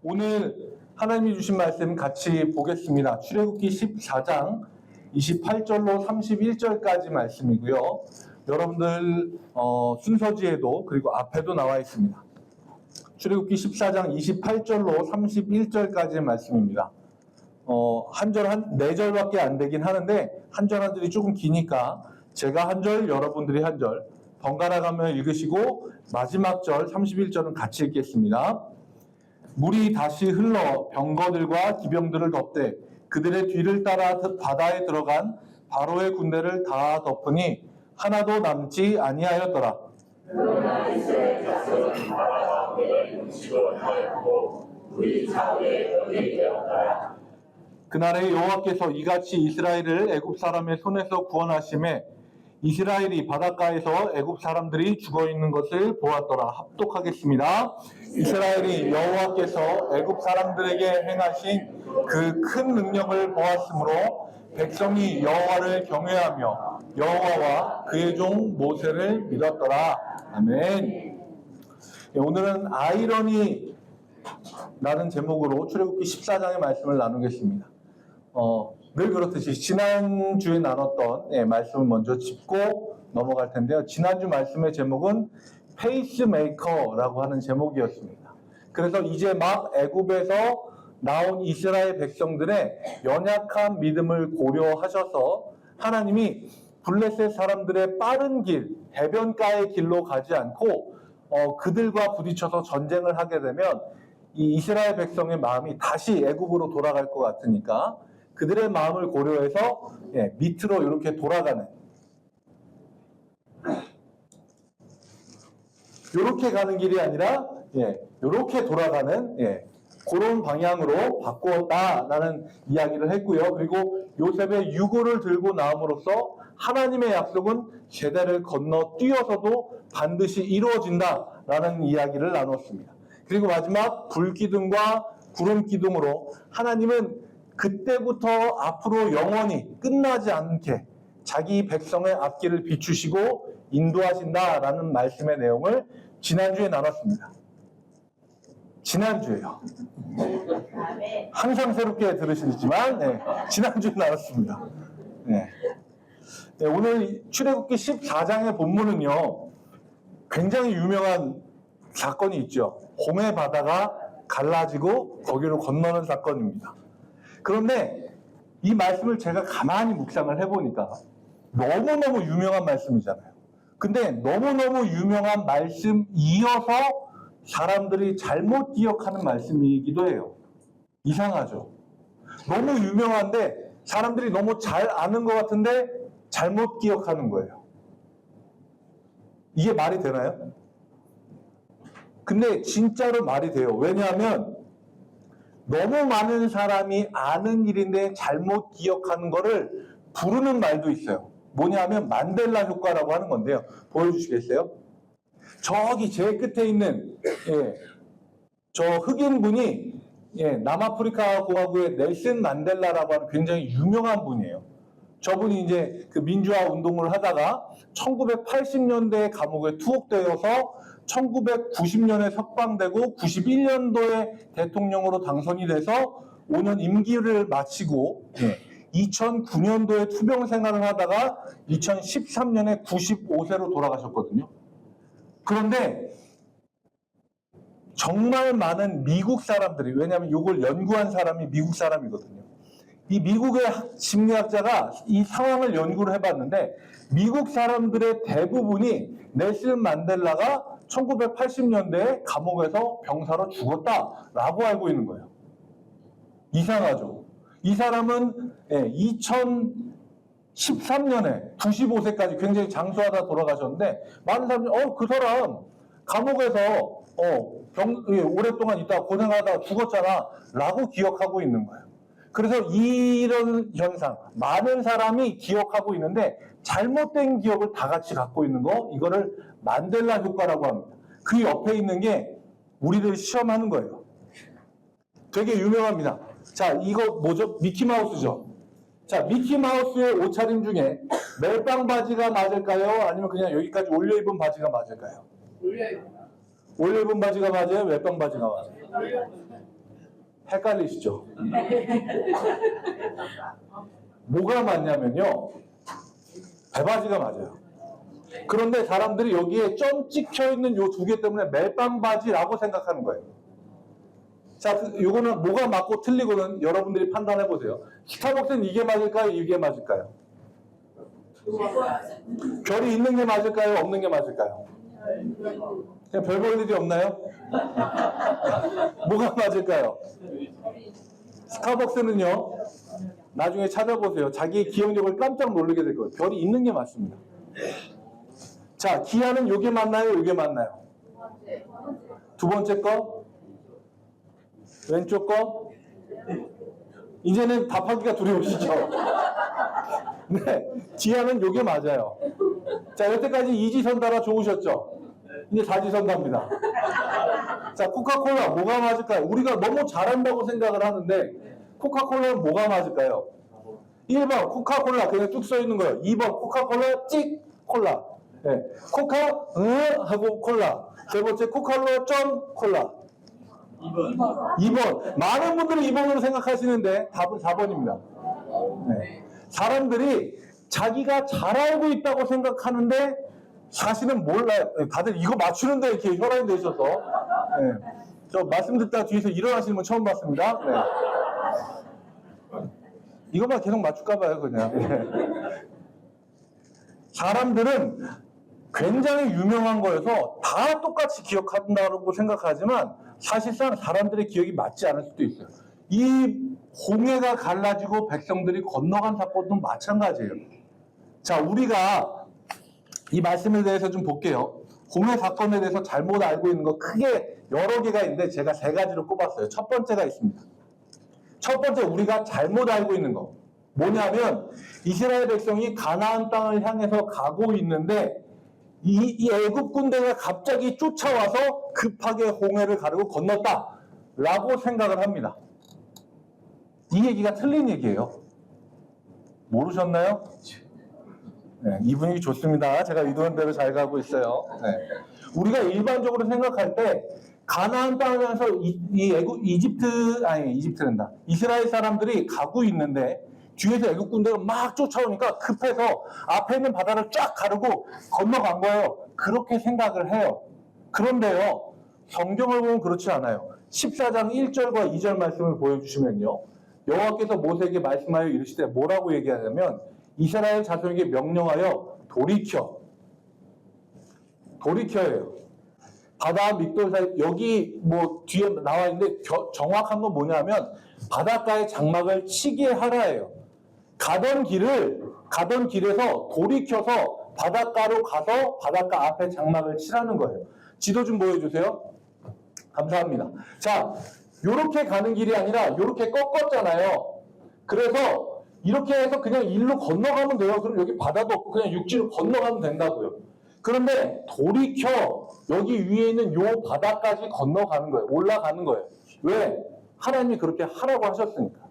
오늘 하나님이 주신 말씀 같이 보겠습니다. 출애굽기 14장 28절로 31절까지 말씀이고요. 여러분들 순서지에도 그리고 앞에도 나와 있습니다. 출애굽기 14장 28절로 31절까지의 말씀입니다. 한 절 한 4절밖에 안 되긴 하는데 한 절 한 절이 조금 기니까 제가 한 절, 여러분들이 한 절 번갈아 가며 읽으시고 마지막 절 31절은 같이 읽겠습니다. 물이 다시 흘러 병거들과 기병들을 덮되 그들의 뒤를 따라 바다에 들어간 바로의 군대를 다 덮으니 하나도 남지 아니하였더라. 그러나 이스라엘 자손은 바다 가운데 뭉치고 하였고 물이 좌우에 연이 되었더라. 그날에 여호와께서 이같이 이스라엘을 애굽 사람의 손에서 구원하심에 이스라엘이 바닷가에서 애굽 사람들이 죽어 있는 것을 보았더라. 합독하겠습니다. 이스라엘이 여호와께서 애굽 사람들에게 행하신 그 큰 능력을 보았으므로 백성이 여호와를 경외하며 여호와와 그의 종 모세를 믿었더라. 아멘. 오늘은 아이러니라는 제목으로 출애굽기 14장의 말씀을 나누겠습니다. 늘 그렇듯이 지난주에 나눴던 말씀을 먼저 짚고 넘어갈 텐데요. 지난주 말씀의 제목은 페이스메이커라고 하는 제목이었습니다. 그래서 이제 막 애굽에서 나온 이스라엘 백성들의 연약한 믿음을 고려하셔서 하나님이 블레셋 사람들의 빠른 길, 해변가의 길로 가지 않고 그들과 부딪혀서 전쟁을 하게 되면 이 이스라엘 백성의 마음이 다시 애굽으로 돌아갈 것 같으니까 그들의 마음을 고려해서 밑으로 이렇게 돌아가는, 이렇게 가는 길이 아니라 이렇게 돌아가는 그런 방향으로 바꾸었다라는 이야기를 했고요. 그리고 요셉의 유고를 들고 나옴으로써 하나님의 약속은 세대를 건너 뛰어서도 반드시 이루어진다라는 이야기를 나눴습니다. 그리고 마지막 불기둥과 구름기둥으로 하나님은 그때부터 앞으로 영원히 끝나지 않게 자기 백성의 앞길을 비추시고 인도하신다라는 말씀의 내용을 지난주에 나눴습니다. 지난주에요. 항상 새롭게 들으시지만 지난주에 나눴습니다. 오늘 출애굽기 14장의 본문은요, 굉장히 유명한 사건이 있죠. 홍해 바다가 갈라지고 거기로 건너는 사건입니다. 그런데 이 말씀을 제가 가만히 묵상을 해보니까 너무너무 유명한 말씀이잖아요. 근데 너무너무 유명한 말씀이어서 사람들이 잘못 기억하는 말씀이기도 해요. 이상하죠? 너무 유명한데 사람들이 너무 잘 아는 것 같은데 잘못 기억하는 거예요. 이게 말이 되나요? 근데 진짜로 말이 돼요. 왜냐하면 너무 많은 사람이 아는 일인데 잘못 기억하는 거를 부르는 말도 있어요. 뭐냐면 만델라 효과라고 하는 건데요. 보여주시겠어요? 저기 제일 끝에 있는 저 흑인분이 남아프리카 공화국의 넬슨 만델라라고 하는 굉장히 유명한 분이에요. 저분이 이제 그 민주화 운동을 하다가 1980년대에 감옥에 투옥되어서 1990년에 석방되고 91년도에 대통령으로 당선이 돼서 5년 임기를 마치고 2009년도에 투병 생활을 하다가 2013년에 95세로 돌아가셨거든요. 그런데 정말 많은 미국 사람들이, 왜냐하면 이걸 연구한 사람이 미국 사람이거든요. 이 미국의 심리학자가 이 상황을 연구를 해봤는데 미국 사람들의 대부분이 넬슨 만델라가 1980년대에 감옥에서 병사로 죽었다라고 알고 있는 거예요. 이상하죠? 이 사람은 2013년에 95세까지 굉장히 장수하다 돌아가셨는데 많은 사람들이 그 사람 감옥에서 오랫동안 있다가 고생하다가 죽었잖아 라고 기억하고 있는 거예요. 그래서 이런 현상, 많은 사람이 기억하고 있는데 잘못된 기억을 다 같이 갖고 있는 거, 이거를 만델라 효과라고 합니다. 그 옆에 있는 게 우리를 시험하는 거예요. 되게 유명합니다. 자, 이거 뭐죠? 미키마우스죠? 자, 미키마우스의 옷차림 중에 멜빵 바지가 맞을까요? 아니면 그냥 여기까지 올려입은 바지가 맞을까요? 올려입은 바지가 맞아요? 멜빵 바지가 맞아요? 헷갈리시죠? 뭐가 맞냐면요. 배바지가 맞아요. 그런데 사람들이 여기에 점 찍혀 있는 요 두 개 때문에 멜빵 바지라고 생각하는 거예요. 자, 요거는 뭐가 맞고 틀리고는 여러분들이 판단해 보세요. 스타벅스는 이게 맞을까요? 이게 맞을까요? 별이 있는 게 맞을까요? 없는 게 맞을까요? 그냥 별 볼 일이 없나요? 뭐가 맞을까요? 스타벅스는요, 나중에 찾아보세요. 자기의 기억력을 깜짝 놀라게 될 거예요. 별이 있는 게 맞습니다. 자, 기아는 요게 맞나요? 요게 맞나요? 두 번째 거? 왼쪽 거? 이제는 답하기가 두려우시죠? 네, 기아는 요게 맞아요. 자, 여태까지 이지선 달아 좋으셨죠? 이제 사지선 갑니다. 자, 코카콜라 뭐가 맞을까요? 우리가 너무 잘한다고 생각을 하는데 코카콜라는 뭐가 맞을까요? 1번 코카콜라 그냥 쭉 써 있는 거예요. 2번 코카콜라 찍 콜라. 네. 코카 하고 콜라. 세 번째 코카콜라 점 콜라. 2번. 많은 분들이 2번으로 생각하시는데 답은 4번입니다. 네. 사람들이 자기가 잘 알고 있다고 생각하는데 사실은 몰라요. 다들 이거 맞추는데 이렇게 혈안이 되셔서. 네. 저 말씀 듣다 뒤에서 일어나시는 분 처음 봤습니다. 네. 이것만 계속 맞출까봐요, 그냥. 네. 사람들은 굉장히 유명한 거여서 다 똑같이 기억한다고 생각하지만 사실상 사람들의 기억이 맞지 않을 수도 있어요. 이 홍해가 갈라지고 백성들이 건너간 사건도 마찬가지예요. 자, 우리가 이 말씀에 대해서 좀 볼게요. 홍해 사건에 대해서 잘못 알고 있는 거 크게 여러 개가 있는데 제가 세 가지로 꼽았어요. 첫 번째가 있습니다. 첫 번째 우리가 잘못 알고 있는 거 뭐냐면 이스라엘 백성이 가나안 땅을 향해서 가고 있는데 이 애굽 군대가 갑자기 쫓아와서 급하게 홍해를 가르고 건넜다라고 생각을 합니다. 이 얘기가 틀린 얘기예요. 모르셨나요? 네, 이 분위기 좋습니다. 제가 의도한 대로 잘 가고 있어요. 네. 우리가 일반적으로 생각할 때 가나안 땅에서 이집트란다. 이스라엘 사람들이 가고 있는데 뒤에서 애국 군대가 막 쫓아오니까 급해서 앞에 있는 바다를 쫙 가르고 건너간 거예요. 그렇게 생각을 해요. 그런데요, 성경을 보면 그렇지 않아요. 14장 1절과 2절 말씀을 보여주시면요. 여호와께서 모세에게 말씀하여 이르시되 뭐라고 얘기하냐면 이스라엘 자손에게 명령하여 돌이켜예요. 바다 밑돌 사이 여기 뭐 뒤에 나와 있는데 정확한 건 뭐냐면 바닷가에 장막을 치게 하라예요. 가던 길에서 돌이켜서 바닷가로 가서 바닷가 앞에 장막을 치라는 거예요. 지도 좀 보여주세요. 감사합니다. 자, 요렇게 가는 길이 아니라 요렇게 꺾었잖아요. 그래서 이렇게 해서 그냥 일로 건너가면 돼요. 그럼 여기 바다도 없고 그냥 육지로 건너가면 된다고요. 그런데 돌이켜 여기 위에 있는 요 바다까지 건너가는 거예요. 올라가는 거예요. 왜? 하나님이 그렇게 하라고 하셨으니까.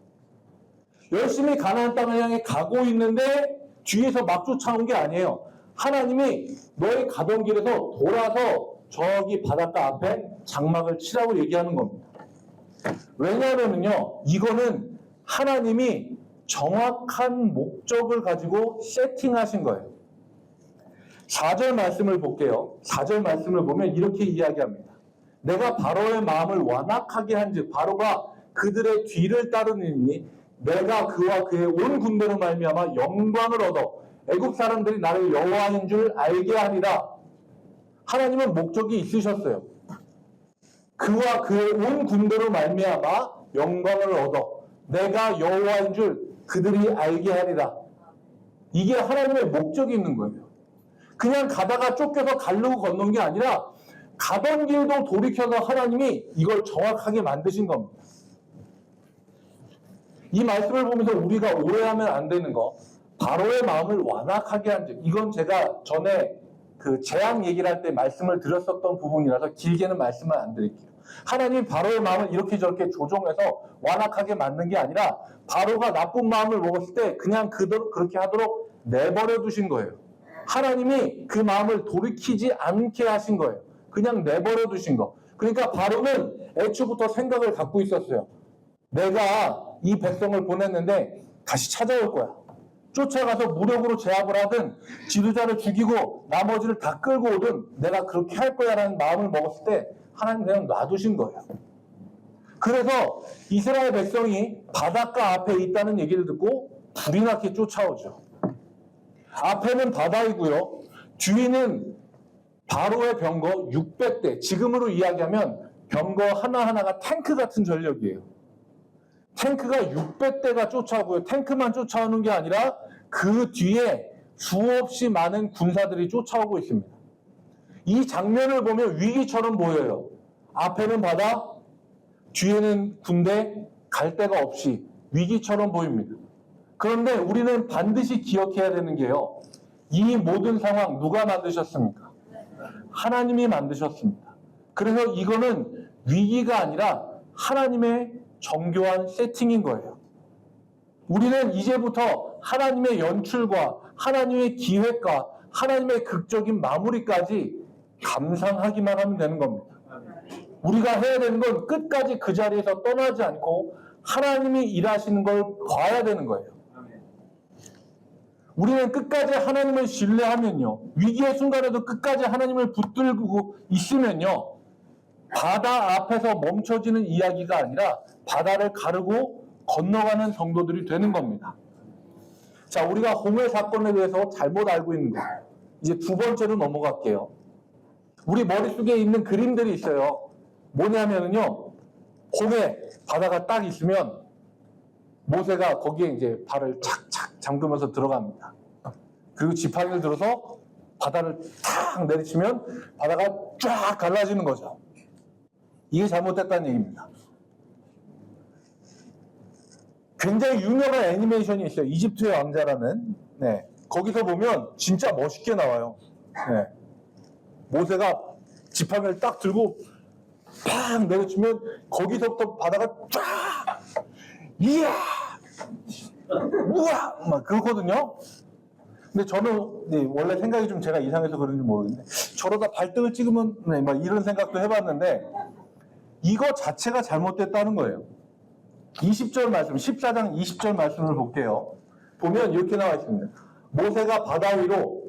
열심히 가나안 땅을 향해 가고 있는데 뒤에서 막 쫓아온 게 아니에요. 하나님이 너희 가던 길에서 돌아서 저기 바닷가 앞에 장막을 치라고 얘기하는 겁니다. 왜냐하면요, 이거는 하나님이 정확한 목적을 가지고 세팅하신 거예요. 4절 말씀을 볼게요. 4절 말씀을 보면 이렇게 이야기합니다. 내가 바로의 마음을 완악하게 한즉 바로가 그들의 뒤를 따르느니 내가 그와 그의 온 군대로 말미암아 영광을 얻어 애국 사람들이 나를 여호와인 줄 알게 하리라. 하나님은 목적이 있으셨어요. 그와 그의 온 군대로 말미암아 영광을 얻어 내가 여호와인 줄 그들이 알게 하리라. 이게 하나님의 목적이 있는 거예요. 그냥 가다가 쫓겨서 가르고 건넌 게 아니라 가던 길도 돌이켜서 하나님이 이걸 정확하게 만드신 겁니다. 이 말씀을 보면서 우리가 오해하면 안 되는 거, 바로의 마음을 완악하게 한즉, 이건 제가 전에 그 재앙 얘기를 할 때 말씀을 드렸었던 부분이라서 길게는 말씀을 안 드릴게요. 하나님 바로의 마음을 이렇게 저렇게 조종해서 완악하게 만든 게 아니라 바로가 나쁜 마음을 먹었을 때 그냥 그대로 그렇게 하도록 내버려 두신 거예요. 하나님이 그 마음을 돌이키지 않게 하신 거예요. 그냥 내버려 두신 거. 그러니까 바로는 애초부터 생각을 갖고 있었어요. 내가 이 백성을 보냈는데 다시 찾아올 거야. 쫓아가서 무력으로 제압을 하든 지도자를 죽이고 나머지를 다 끌고 오든 내가 그렇게 할 거야라는 마음을 먹었을 때 하나님 그냥 놔두신 거예요. 그래서 이스라엘 백성이 바닷가 앞에 있다는 얘기를 듣고 불이 나게 쫓아오죠. 앞에는 바다이고요. 뒤에는 바로의 병거 600대, 지금으로 이야기하면 병거 하나하나가 탱크 같은 전력이에요. 탱크가 600대가 쫓아오고요. 탱크만 쫓아오는 게 아니라 그 뒤에 수없이 많은 군사들이 쫓아오고 있습니다. 이 장면을 보면 위기처럼 보여요. 앞에는 바다, 뒤에는 군대, 갈 데가 없이 위기처럼 보입니다. 그런데 우리는 반드시 기억해야 되는 게요. 이 모든 상황 누가 만드셨습니까? 하나님이 만드셨습니다. 그래서 이거는 위기가 아니라 하나님의 정교한 세팅인 거예요. 우리는 이제부터 하나님의 연출과 하나님의 기획과 하나님의 극적인 마무리까지 감상하기만 하면 되는 겁니다. 우리가 해야 되는 건 끝까지 그 자리에서 떠나지 않고 하나님이 일하시는 걸 봐야 되는 거예요. 우리는 끝까지 하나님을 신뢰하면요. 위기의 순간에도 끝까지 하나님을 붙들고 있으면요. 바다 앞에서 멈춰지는 이야기가 아니라 바다를 가르고 건너가는 성도들이 되는 겁니다. 자, 우리가 홍해 사건에 대해서 잘못 알고 있는 거. 이제 두 번째로 넘어갈게요. 우리 머릿속에 있는 그림들이 있어요. 뭐냐면요. 홍해 바다가 딱 있으면 모세가 거기에 이제 발을 착착 잠그면서 들어갑니다. 그리고 지팡이를 들어서 바다를 탁 내리치면 바다가 쫙 갈라지는 거죠. 이게 잘못됐다는 얘기입니다. 굉장히 유명한 애니메이션이 있어요. 이집트의 왕자라는. 네. 거기서 보면 진짜 멋있게 나와요. 네. 모세가 지팡이를 딱 들고 팍 내려치면 거기서부터 바다가 쫙 이야 우와 막 그렇거든요. 근데 저는 네, 원래 생각이 좀 제가 이상해서 그런지 모르겠는데 저러다 발등을 찍으면 네, 막 이런 생각도 해봤는데 이거 자체가 잘못됐다는 거예요. 20절 말씀, 14장 20절 말씀을 볼게요. 보면 이렇게 나와 있습니다. 모세가 바다 위로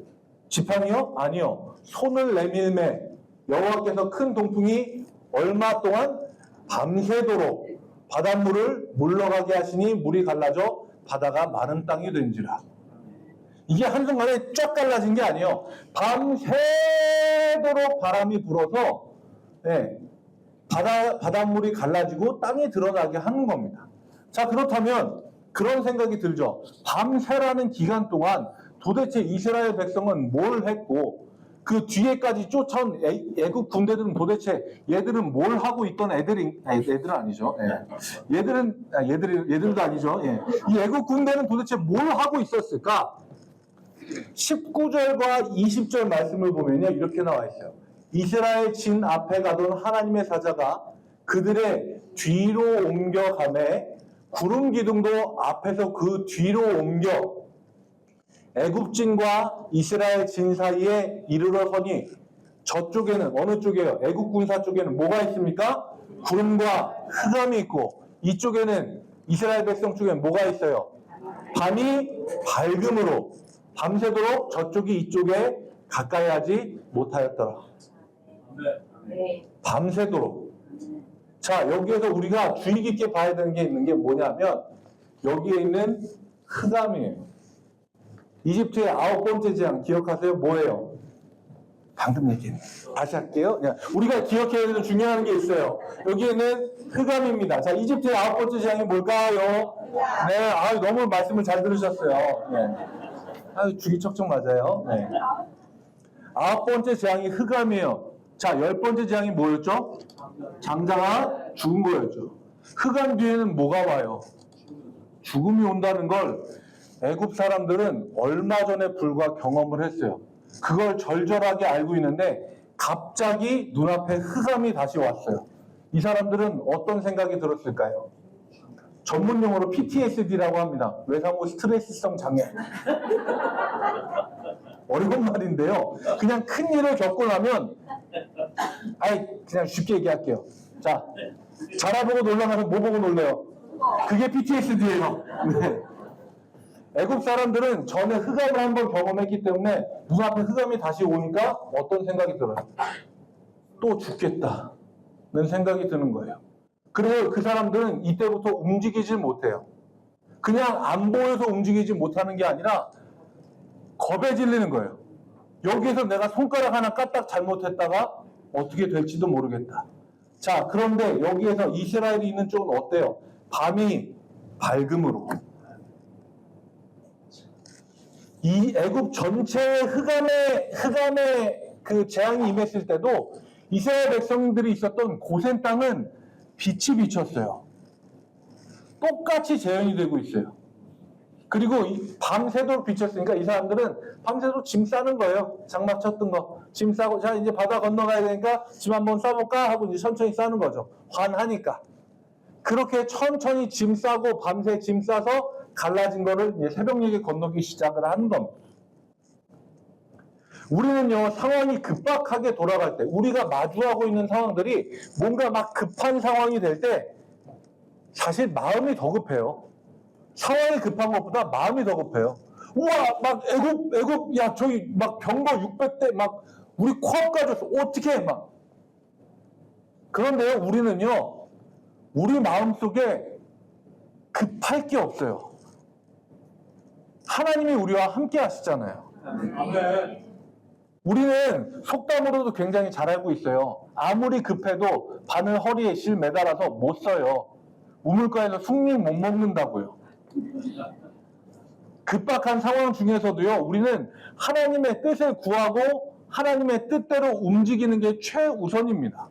지팡이요? 아니요. 손을 내밀매 여호와께서 큰 동풍이 얼마 동안 밤새도록 바닷물을 물러가게 하시니 물이 갈라져 바다가 마른 땅이 된지라. 이게 한순간에 쫙 갈라진 게 아니에요. 밤새도록 바람이 불어서 네, 바닷물이 갈라지고 땅이 드러나게 하는 겁니다. 자, 그렇다면 그런 생각이 들죠. 밤새라는 기간 동안 도대체 이스라엘 백성은 뭘 했고 그 뒤에까지 쫓아온 애국 군대들은 도대체 얘들은 뭘 하고 있던 애들은 아니죠. 예. 얘들도 아니죠. 예. 이 애국 군대는 도대체 뭘 하고 있었을까? 19절과 20절 말씀을 보면요. 이렇게 나와 있어요. 이스라엘 진 앞에 가던 하나님의 사자가 그들의 뒤로 옮겨가매 구름 기둥도 앞에서 그 뒤로 옮겨 애굽진과 이스라엘 진 사이에 이르러 서니 저쪽에는 어느 쪽이에요? 애굽 군사 쪽에는 뭐가 있습니까? 구름과 흑암이 있고 이쪽에는 이스라엘 백성 쪽에 뭐가 있어요? 밤이 밝음으로 밤새도록 저쪽이 이쪽에 가까이 하지 못하였더라. 밤새도록. 자, 여기에서 우리가 주의 깊게 봐야 되는 게 있는 게 뭐냐면 여기에 있는 흑암이에요. 이집트의 9번째 재앙 기억하세요? 뭐예요? 방금 얘기했는데 다시 할게요. 우리가 기억해야 되는 중요한 게 있어요. 여기에는 흑암입니다. 자, 이집트의 9번째 재앙이 뭘까요? 네, 너무 말씀을 잘 들으셨어요. 네. 주기 척척 맞아요. 네. 9번째 재앙이 흑암이에요. 자, 10번째 재앙이 뭐였죠? 장자가 죽은 거였죠. 흑암 뒤에는 뭐가 와요? 죽음이 온다는 걸 애굽 사람들은 얼마 전에 불과 경험을 했어요. 그걸 절절하게 알고 있는데 갑자기 눈앞에 흑암이 다시 왔어요. 이 사람들은 어떤 생각이 들었을까요? 전문용어로 PTSD라고 합니다. 외상후 스트레스성 장애. 어려운 말인데요. 그냥 큰 일을 겪고 나면 그냥 쉽게 얘기할게요. 자, 자라 보고 놀라면 뭐 보고 놀래요? 그게 PTSD예요. 네. 애국 사람들은 전에 흑암을 한번 경험했기 때문에 눈앞에 흑암이 다시 오니까 어떤 생각이 들어요? 또 죽겠다는 생각이 드는 거예요. 그리고 그 사람들은 이때부터 움직이질 못해요. 그냥 안 보여서 움직이지 못하는 게 아니라 겁에 질리는 거예요. 여기에서 내가 손가락 하나 까딱 잘못했다가 어떻게 될지도 모르겠다. 자, 그런데 여기에서 이스라엘이 있는 쪽은 어때요? 밤이 밝음으로. 이 애굽 전체의 흑암의 그 재앙이 임했을 때도 이스라엘 백성들이 있었던 고센 땅은 빛이 비쳤어요. 똑같이 재현이 되고 있어요. 그리고 밤새도록 비쳤으니까 이 사람들은 밤새도록 짐 싸는 거예요. 장막 쳤던 거. 짐 싸고, 자, 이제 바다 건너가야 되니까 짐 한번 싸볼까? 하고 이제 천천히 싸는 거죠. 환하니까. 그렇게 천천히 짐 싸고 밤새 짐 싸서 갈라진 거를 이제 새벽녘에 건너기 시작을 하는 겁니다. 우리는요, 상황이 급박하게 돌아갈 때, 우리가 마주하고 있는 상황들이 뭔가 막 급한 상황이 될 때, 사실 마음이 더 급해요. 상황이 급한 것보다 마음이 더 급해요. 우와, 막 애굽, 야, 저기 막 병거 600대 막 우리 코앞까지 왔어. 어떻게 해, 막. 그런데요, 우리는요, 우리 마음속에 급할 게 없어요. 하나님이 우리와 함께 하시잖아요. 아멘. 우리는 속담으로도 굉장히 잘 알고 있어요. 아무리 급해도 바늘 허리에 실 매달아서 못 써요. 우물가에서 숭늉 못 먹는다고요. 급박한 상황 중에서도요, 우리는 하나님의 뜻을 구하고 하나님의 뜻대로 움직이는 게 최우선입니다.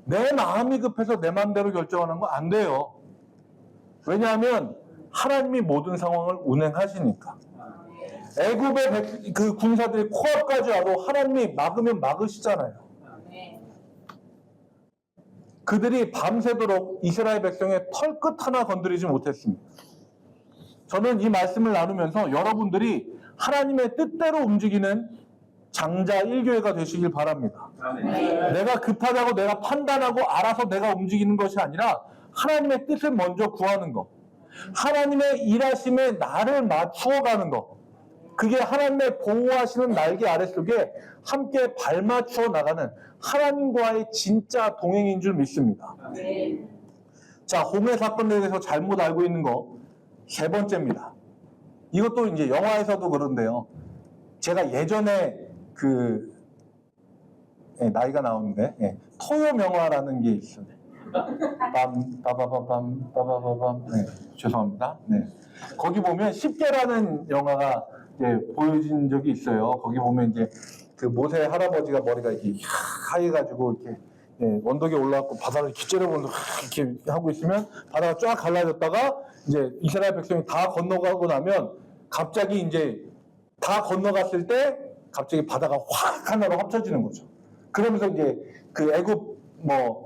내 마음이 급해서 내 마음대로 결정하는 거 안 돼요. 왜냐하면 하나님이 모든 상황을 운행하시니까. 애굽의 그 군사들이 코앞까지 와도 하나님이 막으면 막으시잖아요. 그들이 밤새도록 이스라엘 백성의 털끝 하나 건드리지 못했습니다. 저는 이 말씀을 나누면서 여러분들이 하나님의 뜻대로 움직이는 장자 1교회가 되시길 바랍니다. 내가 급하다고 내가 판단하고 알아서 내가 움직이는 것이 아니라 하나님의 뜻을 먼저 구하는 것. 하나님의 일하심에 나를 맞추어 가는 것. 그게 하나님의 보호하시는 날개 아래속에 함께 발맞추어 나가는 하나님과의 진짜 동행인 줄 믿습니다. 자, 홍해 사건에 대해서 잘못 알고 있는 거 세 번째입니다. 이것도 이제 영화에서도 그런데요. 제가 예전에 나이가 나오는데 토요 명화라는 게 있어요. 빠바바밤 네, 죄송합니다. 네. 거기 보면 10개라는 영화가 보여진 적이 있어요. 거기 보면 이제 그 모세 할아버지가 머리가 이렇게 하얘가지고 이렇게 언덕에 올라가고 바다를 이렇게 째려보면서 이렇게 하고 있으면 바다가 쫙 갈라졌다가 이제 이스라엘 백성이 다 건너가고 나면 갑자기 이제 다 건너갔을 때 갑자기 바다가 확 하나로 합쳐지는 거죠. 그러면서 이제 그 애굽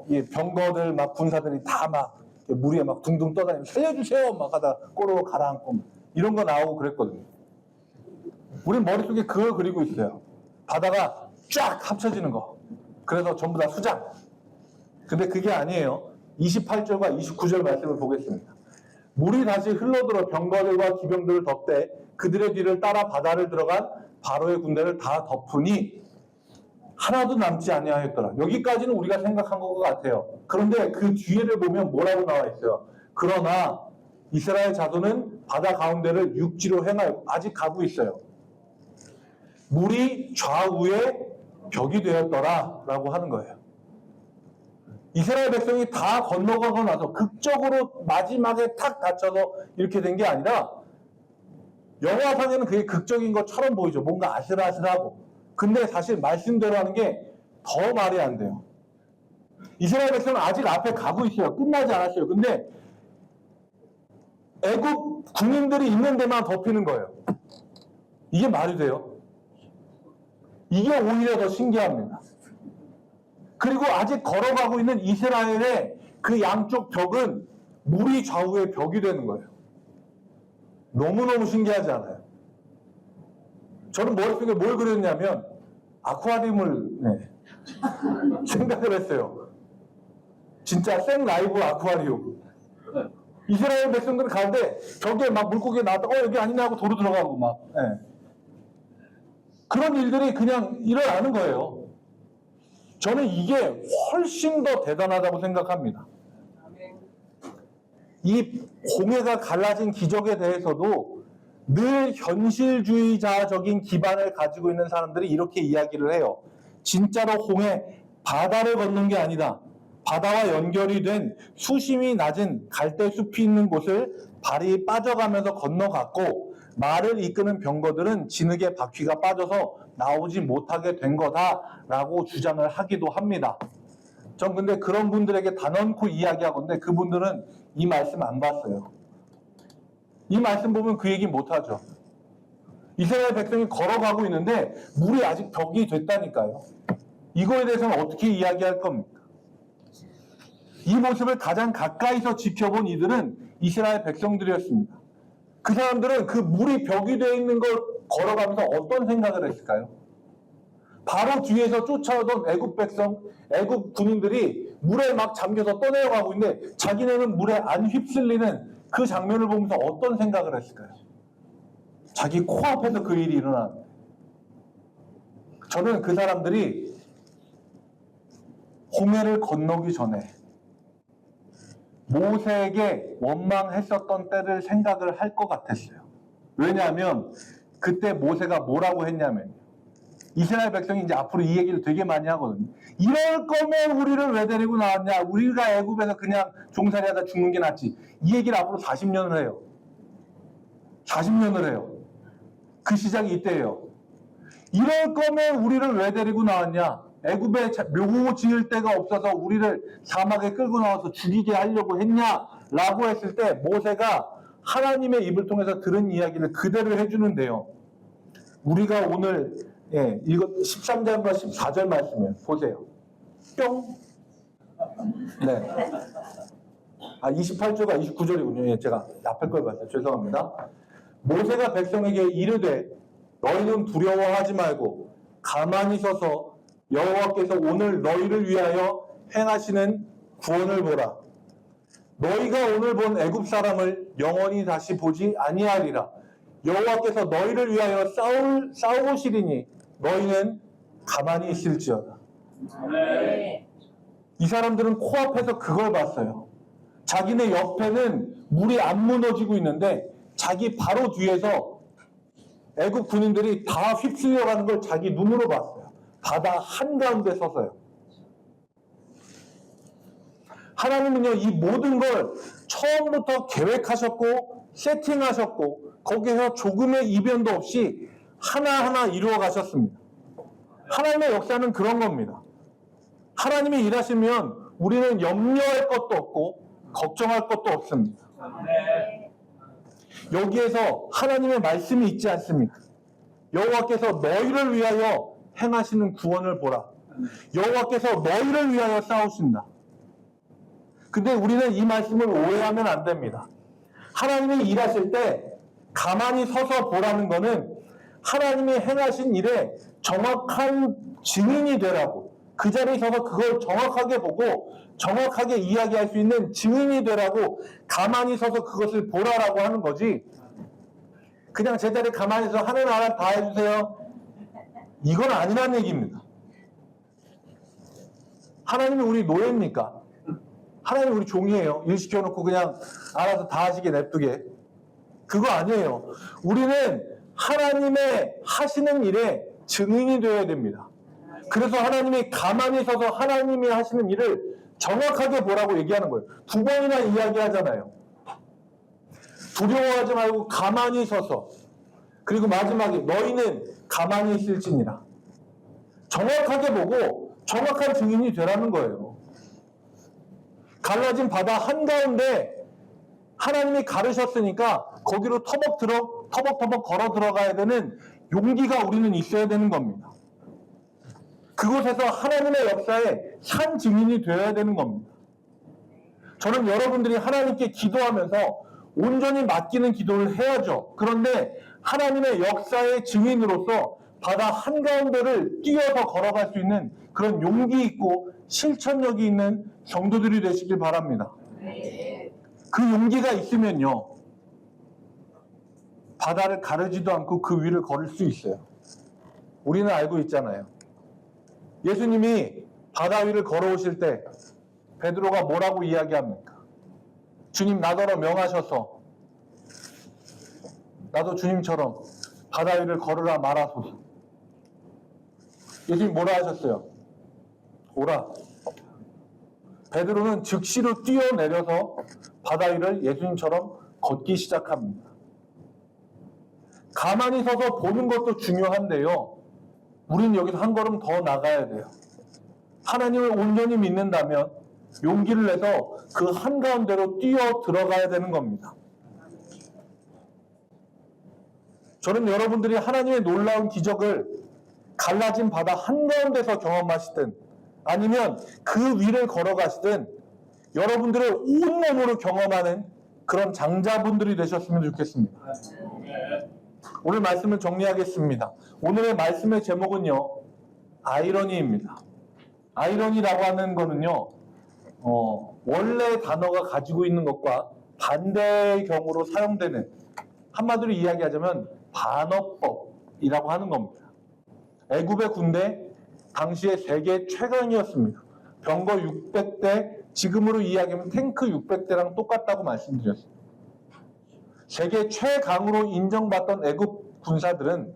이 병거들 막 군사들이 다 막 물에 막 둥둥 떠다니면서 살려주세요 막 하다 꼬르륵 가라앉고 이런 거 나오고 그랬거든요. 우리 머릿속에 그걸 그리고 있어요. 바다가 쫙 합쳐지는 거. 그래서 전부 다 수장. 근데 그게 아니에요. 28절과 29절 말씀을 보겠습니다. 물이 다시 흘러들어 병거들과 기병들을 덮되 그들의 뒤를 따라 바다를 들어간 바로의 군대를 다 덮으니 하나도 남지 아니하였더라. 여기까지는 우리가 생각한 것 같아요. 그런데 그 뒤에를 보면 뭐라고 나와 있어요? 그러나 이스라엘 자손은 바다 가운데를 육지로 행하여 아직 가고 있어요. 물이 좌우에 벽이 되었더라 라고 하는 거예요. 이스라엘 백성이 다 건너가고 나서 극적으로 마지막에 탁 닫혀서 이렇게 된 게 아니라 영화상에는 그게 극적인 것처럼 보이죠. 뭔가 아슬아슬하고. 근데 사실 말씀대로 하는 게 더 말이 안 돼요. 이스라엘 백성은 아직 앞에 가고 있어요. 끝나지 않았어요. 근데 애국 군인들이 있는 데만 덮이는 거예요. 이게 말이 돼요? 이게 오히려 더 신기합니다. 그리고 아직 걸어가고 있는 이스라엘의 그 양쪽 벽은 물이 좌우의 벽이 되는 거예요. 너무너무 신기하지 않아요? 저는 머릿속에 뭘 그렸냐면 아쿠아리움을 생각을 했어요. 진짜 생 라이브 아쿠아리움. 이스라엘 백성들은 가는데 벽에 막 물고기 나왔다 여기 아니냐 하고 도로 들어가고 막 그런 일들이 그냥 일어나는 거예요. 저는 이게 훨씬 더 대단하다고 생각합니다. 이 홍해가 갈라진 기적에 대해서도 늘 현실주의자적인 기반을 가지고 있는 사람들이 이렇게 이야기를 해요. 진짜로 홍해 바다를 건넌 게 아니다. 바다와 연결이 된 수심이 낮은 갈대숲이 있는 곳을 발이 빠져가면서 건너갔고 말을 이끄는 병거들은 진흙에 바퀴가 빠져서 나오지 못하게 된 거다라고 주장을 하기도 합니다. 전 근데 그런 분들에게 단언코 이야기하건데 그분들은 이 말씀 안 봤어요. 이 말씀 보면 그 얘기 못하죠. 이스라엘 백성이 걸어가고 있는데 물이 아직 벽이 됐다니까요. 이거에 대해서는 어떻게 이야기할 겁니까? 이 모습을 가장 가까이서 지켜본 이들은 이스라엘 백성들이었습니다. 그 사람들은 그 물이 벽이 되어 있는 걸 걸어가면서 어떤 생각을 했을까요? 바로 뒤에서 쫓아오던 애굽 군인들이 물에 막 잠겨서 떠내려가고 있는데 자기네는 물에 안 휩쓸리는 그 장면을 보면서 어떤 생각을 했을까요? 자기 코앞에서 그 일이 일어나는데 저는 그 사람들이 홍해를 건너기 전에 모세에게 원망했었던 때를 생각을 할 것 같았어요. 왜냐하면 그때 모세가 뭐라고 했냐면 이스라엘 백성이 이제 앞으로 이 얘기를 되게 많이 하거든요. 이럴 거면 우리를 왜 데리고 나왔냐? 우리가 애굽에서 그냥 종살이 하다 죽는 게 낫지. 이 얘기를 앞으로 40년을 해요. 40년을 해요. 그 시작이 이때예요. 이럴 거면 우리를 왜 데리고 나왔냐? 애굽에 묘 지을 데가 없어서 우리를 사막에 끌고 나와서 죽이게 하려고 했냐? 라고 했을 때 모세가 하나님의 입을 통해서 들은 이야기를 그대로 해주는데요. 우리가 오늘 이거 13절과 14절 말씀이에요. 보세요. 뿅. 네. 28절과 29절이군요. 제가 앞에 걸 봤어요. 죄송합니다. 모세가 백성에게 이르되 너희는 두려워하지 말고 가만히 서서 여호와께서 오늘 너희를 위하여 행하시는 구원을 보라. 너희가 오늘 본 애굽 사람을 영원히 다시 보지 아니하리라. 여호와께서 너희를 위하여 싸우시리니 너희는 가만히 있을지어다. 네. 이 사람들은 코앞에서 그걸 봤어요. 자기네 옆에는 물이 안 무너지고 있는데 자기 바로 뒤에서 애굽 군인들이 다 휩쓸려가는 걸 자기 눈으로 봤어요. 바다 한가운데 서서요. 하나님은요, 이 모든 걸 처음부터 계획하셨고 세팅하셨고 거기서 조금의 이변도 없이 하나하나 이루어 가셨습니다. 하나님의 역사는 그런 겁니다. 하나님이 일하시면 우리는 염려할 것도 없고 걱정할 것도 없습니다. 여기에서 하나님의 말씀이 있지 않습니까? 여호와께서 너희를 위하여 행하시는 구원을 보라. 여호와께서 너희를 위하여 싸우신다. 근데 우리는 이 말씀을 오해하면 안 됩니다. 하나님이 일하실 때 가만히 서서 보라는 것은 하나님이 행하신 일에 정확한 증인이 되라고, 그 자리에 서서 그걸 정확하게 보고 정확하게 이야기할 수 있는 증인이 되라고 가만히 서서 그것을 보라라고 하는 거지, 그냥 제 자리에 가만히 서서 하는 나라 다 해주세요, 이건 아니라는 얘기입니다. 하나님이 우리 노예입니까? 하나님이 우리 종이에요. 일 시켜놓고 그냥 알아서 다 하시게 냅두게. 그거 아니에요. 우리는 하나님의 하시는 일에 증인이 되어야 됩니다. 그래서 하나님이 가만히 서서 하나님이 하시는 일을 정확하게 보라고 얘기하는 거예요. 2번이나 이야기하잖아요. 두려워하지 말고 가만히 서서, 그리고 마지막에 너희는 가만히 있을지니라. 정확하게 보고 정확한 증인이 되라는 거예요. 갈라진 바다 한가운데 하나님이 가르셨으니까 거기로 터벅터벅 걸어 들어가야 되는 용기가 우리는 있어야 되는 겁니다. 그곳에서 하나님의 역사에 산 증인이 되어야 되는 겁니다. 저는 여러분들이 하나님께 기도하면서 온전히 맡기는 기도를 해야죠. 그런데 하나님의 역사의 증인으로서 바다 한가운데를 뛰어서 걸어갈 수 있는 그런 용기 있고 실천력이 있는 성도들이 되시길 바랍니다. 그 용기가 있으면요, 바다를 가르지도 않고 그 위를 걸을 수 있어요. 우리는 알고 있잖아요. 예수님이 바다 위를 걸어오실 때 베드로가 뭐라고 이야기합니까? 주님, 나더러 명하셔서 나도 주님처럼 바다 위를 걸으라 말하소서. 예수님 뭐라 하셨어요? 오라. 베드로는 즉시로 뛰어내려서 바다 위를 예수님처럼 걷기 시작합니다. 가만히 서서 보는 것도 중요한데요, 우리는 여기서 한 걸음 더 나가야 돼요. 하나님을 온전히 믿는다면 용기를 내서 그 한가운데로 뛰어 들어가야 되는 겁니다. 저는 여러분들이 하나님의 놀라운 기적을 갈라진 바다 한가운데서 경험하시든 아니면 그 위를 걸어가시든 여러분들의 온몸으로 경험하는 그런 장자분들이 되셨으면 좋겠습니다. 오늘 말씀을 정리하겠습니다. 오늘의 말씀의 제목은요, 아이러니입니다. 아이러니라고 하는 거는요, 원래 단어가 가지고 있는 것과 반대의 경우로 사용되는, 한마디로 이야기하자면 반어법이라고 하는 겁니다. 애굽의 군대, 당시에 세계 최강이었습니다. 병거 600대, 지금으로 이야기하면 탱크 600대랑 똑같다고 말씀드렸습니다. 세계 최강으로 인정받던 애굽 군사들은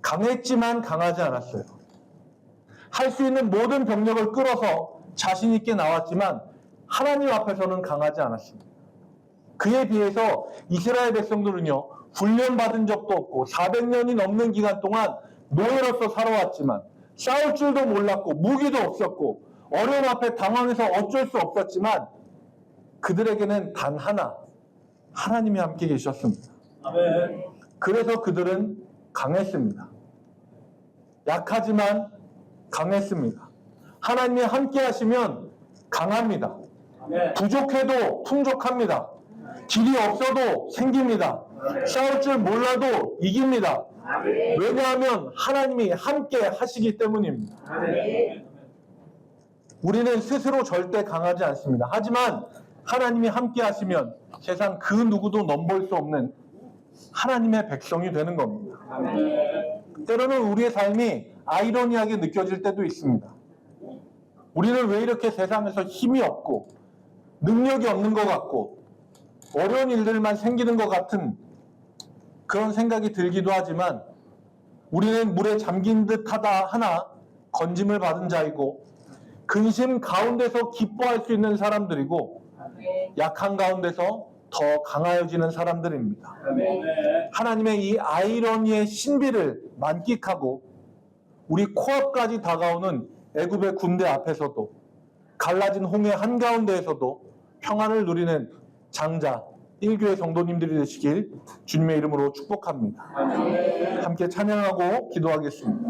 강했지만 강하지 않았어요. 할 수 있는 모든 병력을 끌어서 자신 있게 나왔지만 하나님 앞에서는 강하지 않았습니다. 그에 비해서 이스라엘 백성들은요, 훈련받은 적도 없고 400년이 넘는 기간 동안 노예로서 살아왔지만 싸울 줄도 몰랐고 무기도 없었고 어려움 앞에 당황해서 어쩔 수 없었지만 그들에게는 단 하나, 하나님이 함께 계셨습니다. 아멘. 그래서 그들은 강했습니다. 약하지만 강했습니다. 하나님이 함께 하시면 강합니다. 아멘. 부족해도 풍족합니다. 길이 없어도 생깁니다. 싸울 줄 몰라도 이깁니다. 왜냐하면 하나님이 함께 하시기 때문입니다. 아멘. 우리는 스스로 절대 강하지 않습니다. 하지만 하나님이 함께 하시면 세상 그 누구도 넘볼 수 없는 하나님의 백성이 되는 겁니다. 아멘. 때로는 우리의 삶이 아이러니하게 느껴질 때도 있습니다. 우리는 왜 이렇게 세상에서 힘이 없고 능력이 없는 것 같고 어려운 일들만 생기는 것 같은 그런 생각이 들기도 하지만 우리는 물에 잠긴 듯 하다 하나 건짐을 받은 자이고 근심 가운데서 기뻐할 수 있는 사람들이고 약한 가운데서 더 강하여지는 사람들입니다. 아멘. 하나님의 이 아이러니의 신비를 만끽하고 우리 코앞까지 다가오는 애굽의 군대 앞에서도 갈라진 홍해 한가운데에서도 평안을 누리는 장자 1교회 성도님들이 되시길 주님의 이름으로 축복합니다. 아멘. 함께 찬양하고 기도하겠습니다.